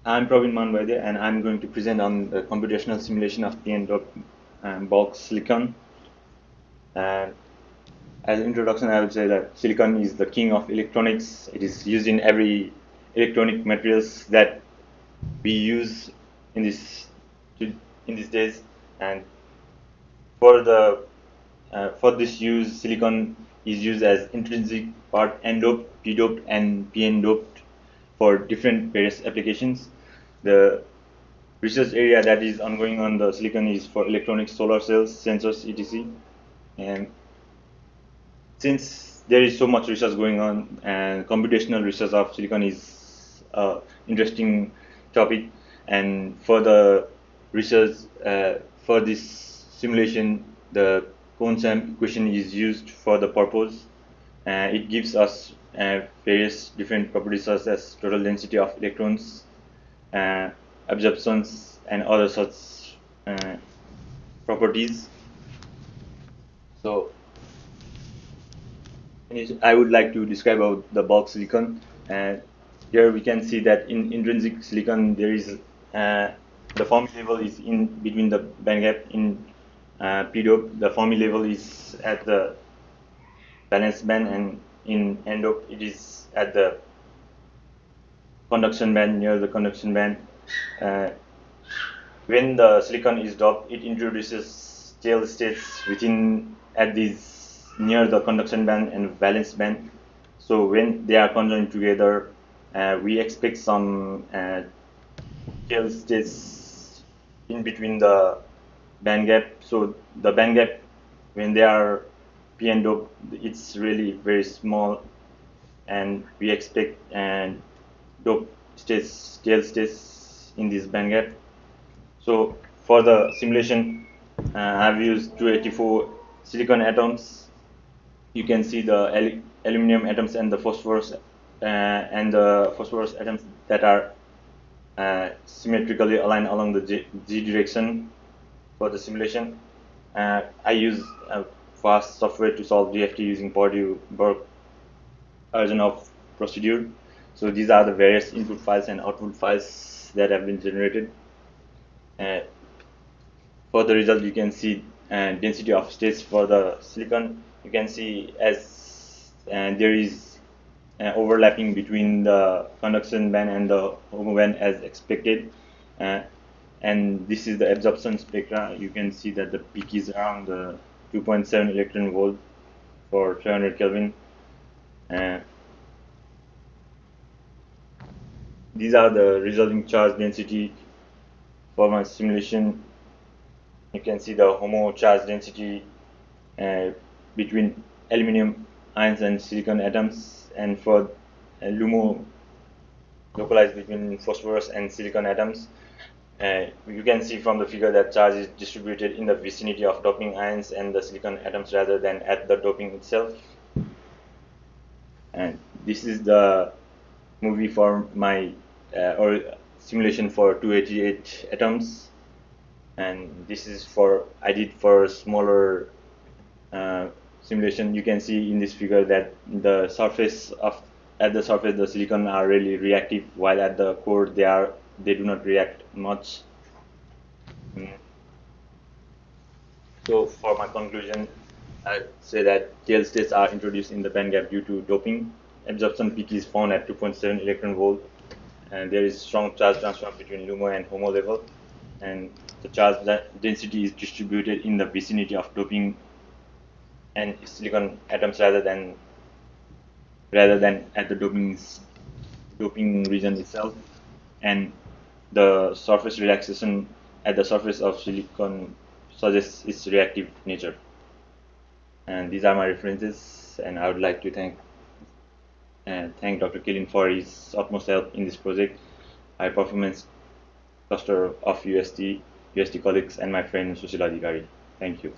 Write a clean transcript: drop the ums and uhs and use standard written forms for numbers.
I'm PrabinManBaidia, and I'm going to present on the computational simulation of pn-Junction bulk silicon. And as an introduction, I would say that silicon is the king of electronics. It is used in every electronic materials that we use in these days. And for this use, silicon is used as intrinsic part n-doped, p-doped, and pn-doped for different various applications. The research area that is ongoing on the silicon is for electronics, solar cells, sensors, etc. And since there is so much research going on, and computational research of silicon is an interesting topic, and for the research for this simulation, the Cohn-Sam equation is used for the purpose. It gives us various different properties such as total density of electrons, absorptions, and other such properties. So I would like to describe about the bulk silicon. Here we can see that in intrinsic silicon there is the Fermi level is in between the band gap. In p-dope, the Fermi level is at the valence band, and in n-dope it is at the conduction band, near the conduction band. When the silicon is doped, it introduces tail states at these near the conduction band and valence band. So when they are conjoined together, we expect some tail states in between the band gap. So the band gap, when they are p-n doped, it's really very small, and we expect dope states, tail states in this band gap. So for the simulation, I've used 284 silicon atoms. You can see the aluminum atoms and the phosphorus atoms that are symmetrically aligned along the Z direction for the simulation. I use fast software to solve DFT using Purdue Burke version of procedure. So these are the various input files and output files that have been generated. For the result, you can see density of states for the silicon. You can see as there is overlapping between the conduction band and the HOMO band as expected. And this is the absorption spectra. You can see that the peak is around 2.7 electron volt for 300 Kelvin. These are the resulting charge density for my simulation. You can see the HOMO charge density between aluminum ions and silicon atoms, and for LUMO localized between phosphorus and silicon atoms. You can see from the figure that charge is distributed in the vicinity of doping ions and the silicon atoms rather than at the doping itself. And this is the movie for my or simulation for 288 atoms, and this is I did for smaller simulation. You can see in this figure that at the surface the silicon are really reactive, while at the core they do not react much. So for my conclusion, I'd say that tail states are introduced in the band gap due to doping. Absorption peak is found at 2.7 electron volt, and there is strong charge transfer between LUMO and HOMO level, and the charge density is distributed in the vicinity of doping and silicon atoms rather than at the doping region itself. And the surface relaxation at the surface of silicon suggests its reactive nature. And these are my references, and I would like to thank Dr. Kilin for his utmost help in this project, high performance cluster of UST colleagues, and my friend Sushila Adhikari. Thank you.